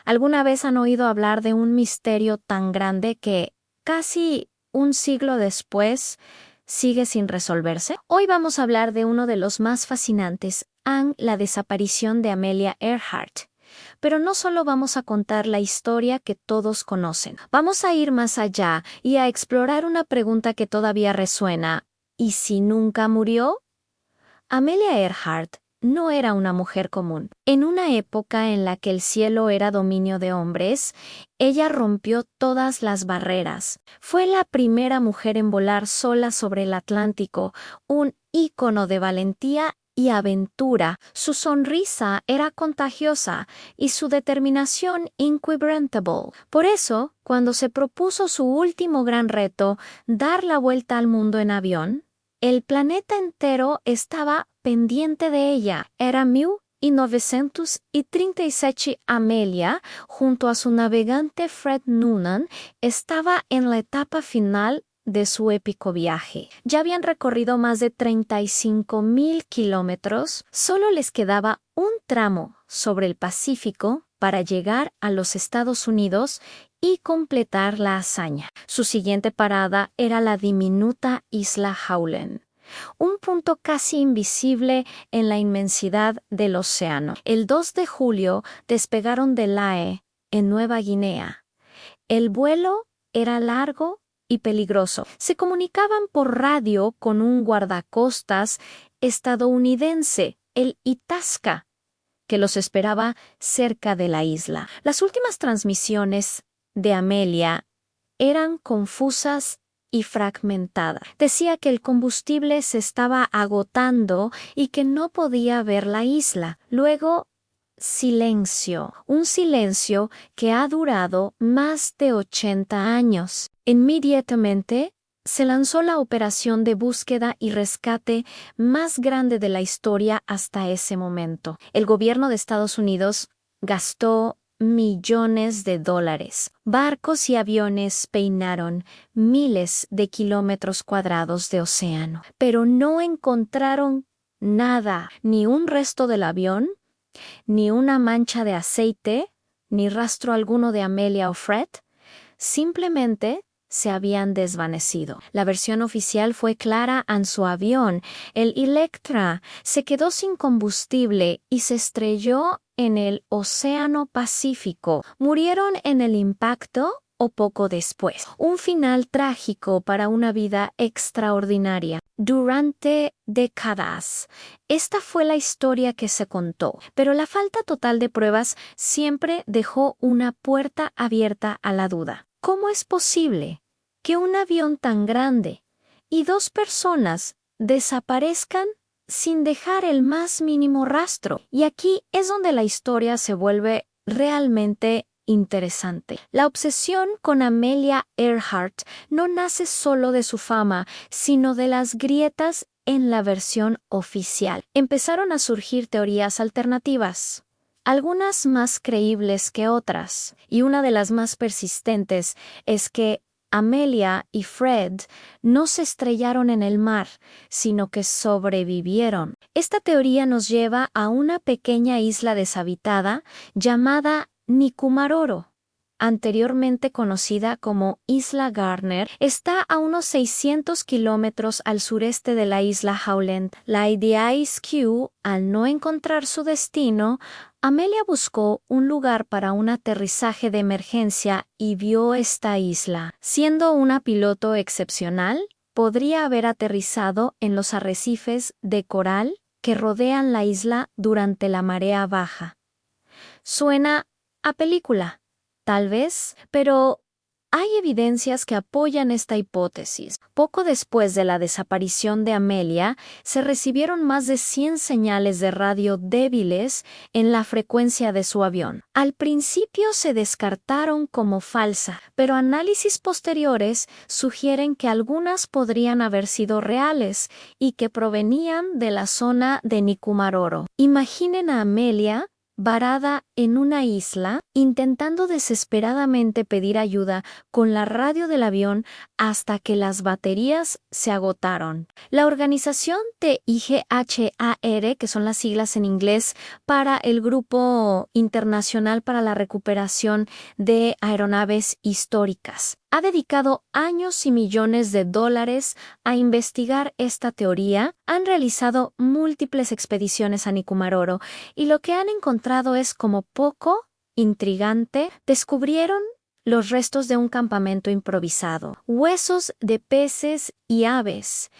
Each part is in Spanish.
¿Alguna vez han oído hablar de un misterio tan grande que casi un siglo después sigue sin resolverse? Hoy vamos a hablar de uno de los más fascinantes, la desaparición de Amelia Earhart. Pero no solo vamos a contar la historia que todos conocen, vamos a ir más allá y a explorar una pregunta que todavía resuena. ¿Y si nunca murió? Amelia Earhart no era una mujer común. En una época en la que el cielo era dominio de hombres, ella rompió todas las barreras. Fue la primera mujer en volar sola sobre el Atlántico, un ícono de valentía y aventura. Su sonrisa era contagiosa y su determinación inquebrantable. Por eso, cuando se propuso su último gran reto, dar la vuelta al mundo en avión, el planeta entero estaba pendiente de ella. Era 1937. Amelia, junto a su navegante Fred Noonan, estaba en la etapa final de su épico viaje. Ya habían recorrido más de 35,000 kilómetros. Solo les quedaba un tramo sobre el Pacífico para llegar a los Estados Unidos y completar la hazaña. Su siguiente parada era la diminuta isla Howland, un punto casi invisible en la inmensidad del océano. El 2 de julio despegaron de Lae, en Nueva Guinea. El vuelo era largo y peligroso. Se comunicaban por radio con un guardacostas estadounidense, el Itasca, que los esperaba cerca de la isla. Las últimas transmisiones de Amelia eran confusas y fragmentadas. Decía que el combustible se estaba agotando y que no podía ver la isla. Luego, silencio, un silencio que ha durado más de 80 años. Inmediatamente se lanzó la operación de búsqueda y rescate más grande de la historia hasta ese momento. El gobierno de Estados Unidos gastó millones de dólares. Barcos y aviones peinaron miles de kilómetros cuadrados de océano, pero no encontraron nada, ni un resto del avión, ni una mancha de aceite, ni rastro alguno de Amelia o Fred. Simplemente se habían desvanecido. La versión oficial fue clara: en su avión, el Electra, se quedó sin combustible y se estrelló en el Océano Pacífico. Murieron en el impacto o poco después. Un final trágico para una vida extraordinaria. Durante décadas, esta fue la historia que se contó, pero la falta total de pruebas siempre dejó una puerta abierta a la duda. ¿Cómo es posible que un avión tan grande y dos personas desaparezcan sin dejar el más mínimo rastro? Y aquí es donde la historia se vuelve realmente interesante. La obsesión con Amelia Earhart no nace solo de su fama, sino de las grietas en la versión oficial. Empezaron a surgir teorías alternativas, algunas más creíbles que otras, y una de las más persistentes es que Amelia y Fred no se estrellaron en el mar, sino que sobrevivieron. Esta teoría nos lleva a una pequeña isla deshabitada llamada Nikumaroro, anteriormente conocida como Isla Garner. Está a unos 600 kilómetros al sureste de la isla Howland. Lady Ice Q, al no encontrar su destino, Amelia buscó un lugar para un aterrizaje de emergencia y vio esta isla. Siendo una piloto excepcional, podría haber aterrizado en los arrecifes de coral que rodean la isla durante la marea baja. Suena a película, tal vez, pero hay evidencias que apoyan esta hipótesis. Poco después de la desaparición de Amelia, se recibieron más de 100 señales de radio débiles en la frecuencia de su avión. Al principio se descartaron como falsa, pero análisis posteriores sugieren que algunas podrían haber sido reales y que provenían de la zona de Nikumaroro. Imaginen a Amelia varada en una isla, intentando desesperadamente pedir ayuda con la radio del avión hasta que las baterías se agotaron. La organización TIGHAR, que son las siglas en inglés para el Grupo Internacional para la Recuperación de Aeronaves Históricas, ha dedicado años y millones de dólares a investigar esta teoría. Han realizado múltiples expediciones a Nikumaroro y lo que han encontrado es como poco intrigante. Descubrieron los restos de un campamento improvisado, huesos de peces y aves,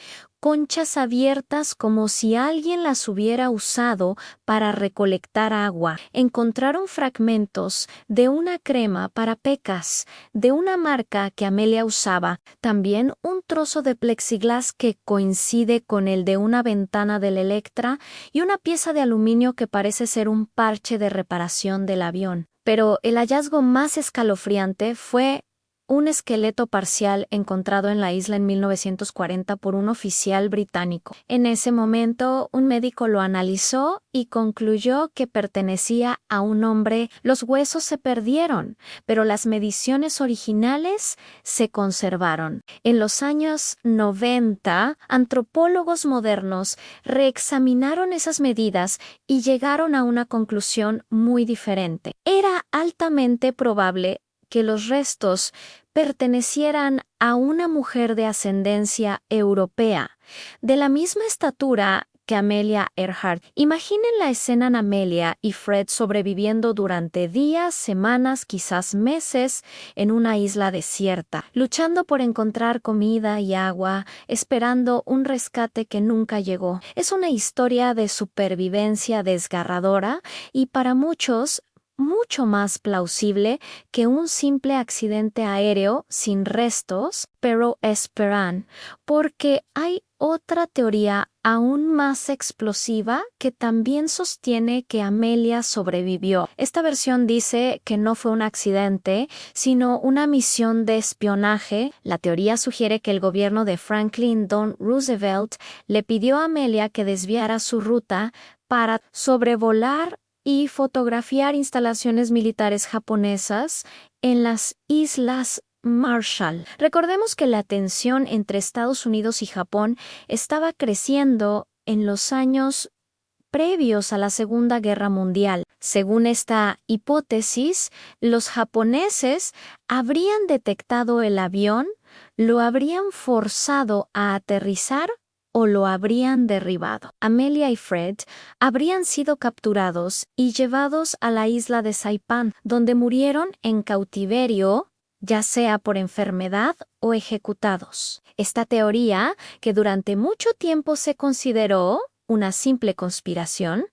conchas abiertas como si alguien las hubiera usado para recolectar agua. Encontraron fragmentos de una crema para pecas, de una marca que Amelia usaba, también un trozo de plexiglas que coincide con el de una ventana del Electra y una pieza de aluminio que parece ser un parche de reparación del avión. Pero el hallazgo más escalofriante fue un esqueleto parcial encontrado en la isla en 1940 por un oficial británico. En ese momento, un médico lo analizó y concluyó que pertenecía a un hombre. Los huesos se perdieron, pero las mediciones originales se conservaron. En los años 90, antropólogos modernos reexaminaron esas medidas y llegaron a una conclusión muy diferente. Era altamente probable que los restos pertenecieran a una mujer de ascendencia europea, de la misma estatura que Amelia Earhart. Imaginen la escena en Amelia y Fred sobreviviendo durante días, semanas, quizás meses, en una isla desierta, luchando por encontrar comida y agua, esperando un rescate que nunca llegó. Es una historia de supervivencia desgarradora y para muchos mucho más plausible que un simple accidente aéreo sin restos, pero esperan, porque hay otra teoría aún más explosiva que también sostiene que Amelia sobrevivió. Esta versión dice que no fue un accidente, sino una misión de espionaje. La teoría sugiere que el gobierno de Franklin D. Roosevelt le pidió a Amelia que desviara su ruta para sobrevolar y fotografiar instalaciones militares japonesas en las Islas Marshall. Recordemos que la tensión entre Estados Unidos y Japón estaba creciendo en los años previos a la Segunda Guerra Mundial. Según esta hipótesis, los japoneses habrían detectado el avión, lo habrían forzado a aterrizar o lo habrían derribado. Amelia y Fred habrían sido capturados y llevados a la isla de Saipan, donde murieron en cautiverio, ya sea por enfermedad o ejecutados. Esta teoría, que durante mucho tiempo se consideró una simple conspiración,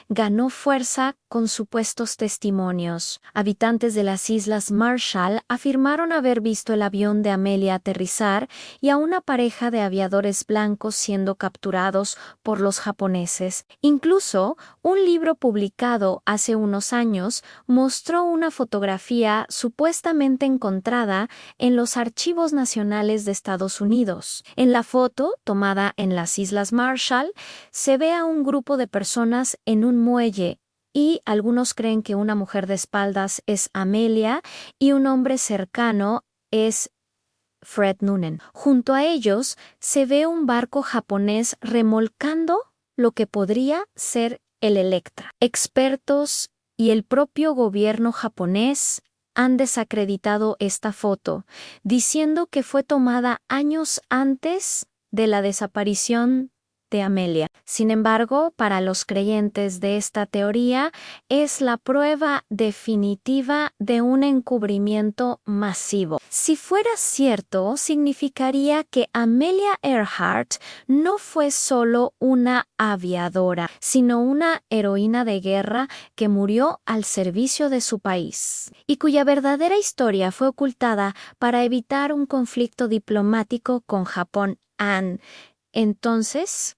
ganó fuerza con supuestos testimonios. Habitantes de las Islas Marshall afirmaron haber visto el avión de Amelia aterrizar y a una pareja de aviadores blancos siendo capturados por los japoneses. Incluso, un libro publicado hace unos años mostró una fotografía supuestamente encontrada en los archivos nacionales de Estados Unidos. En la foto, tomada en las Islas Marshall, se ve a un grupo de personas en un muelle y algunos creen que una mujer de espaldas es Amelia y un hombre cercano es Fred Noonan. Junto a ellos se ve un barco japonés remolcando lo que podría ser el Electra. Expertos y el propio gobierno japonés han desacreditado esta foto, diciendo que fue tomada años antes de la desaparición de Amelia. Sin embargo, para los creyentes de esta teoría, es la prueba definitiva de un encubrimiento masivo. Si fuera cierto, significaría que Amelia Earhart no fue solo una aviadora, sino una heroína de guerra que murió al servicio de su país, y cuya verdadera historia fue ocultada para evitar un conflicto diplomático con Japón. Entonces,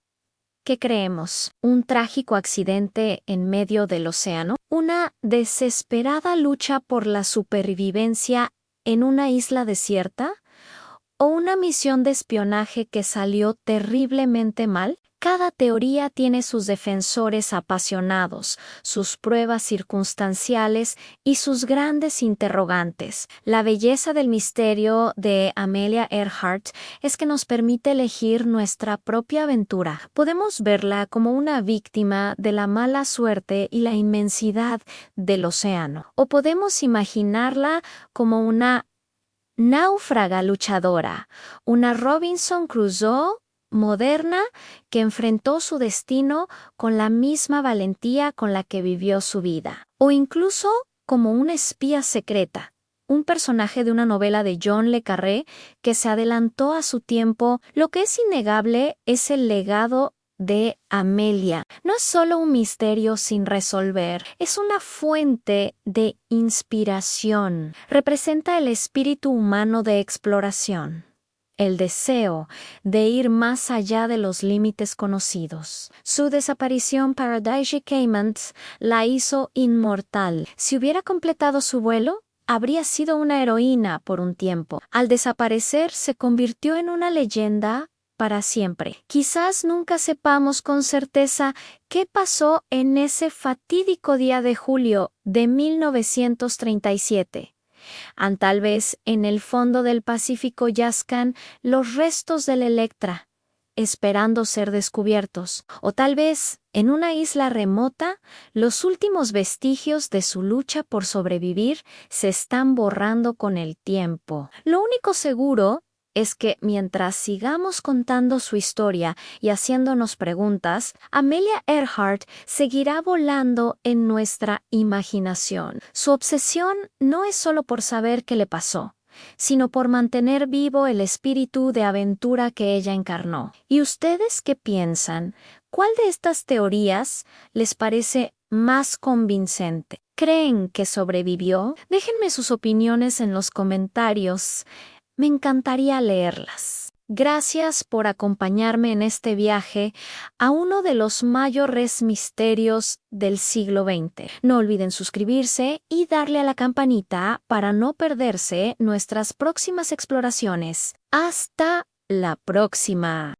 ¿qué creemos? ¿Un trágico accidente en medio del océano? ¿Una desesperada lucha por la supervivencia en una isla desierta? ¿O una misión de espionaje que salió terriblemente mal? Cada teoría tiene sus defensores apasionados, sus pruebas circunstanciales y sus grandes interrogantes. La belleza del misterio de Amelia Earhart es que nos permite elegir nuestra propia aventura. Podemos verla como una víctima de la mala suerte y la inmensidad del océano, o podemos imaginarla como una náufraga luchadora, una Robinson Crusoe moderna que enfrentó su destino con la misma valentía con la que vivió su vida, o incluso como una espía secreta, un personaje de una novela de John le Carré que se adelantó a su tiempo. Lo que es innegable es el legado de Amelia. No es solo un misterio sin resolver, es una fuente de inspiración. Representa el espíritu humano de exploración, el deseo de ir más allá de los límites conocidos. Su desaparición Paradise Cayman la hizo inmortal. Si hubiera completado su vuelo, habría sido una heroína por un tiempo. Al desaparecer, se convirtió en una leyenda para siempre. Quizás nunca sepamos con certeza qué pasó en ese fatídico día de julio de 1937. Tal vez en el fondo del Pacífico yazcan los restos del Electra, esperando ser descubiertos, o tal vez en una isla remota los últimos vestigios de su lucha por sobrevivir se están borrando con el tiempo. Lo único seguro es que mientras sigamos contando su historia y haciéndonos preguntas, Amelia Earhart seguirá volando en nuestra imaginación. Su obsesión no es solo por saber qué le pasó, sino por mantener vivo el espíritu de aventura que ella encarnó. ¿Y ustedes qué piensan? ¿Cuál de estas teorías les parece más convincente? ¿Creen que sobrevivió? Déjenme sus opiniones en los comentarios. Me encantaría leerlas. Gracias por acompañarme en este viaje a uno de los mayores misterios del siglo XX. No olviden suscribirse y darle a la campanita para no perderse nuestras próximas exploraciones. ¡Hasta la próxima!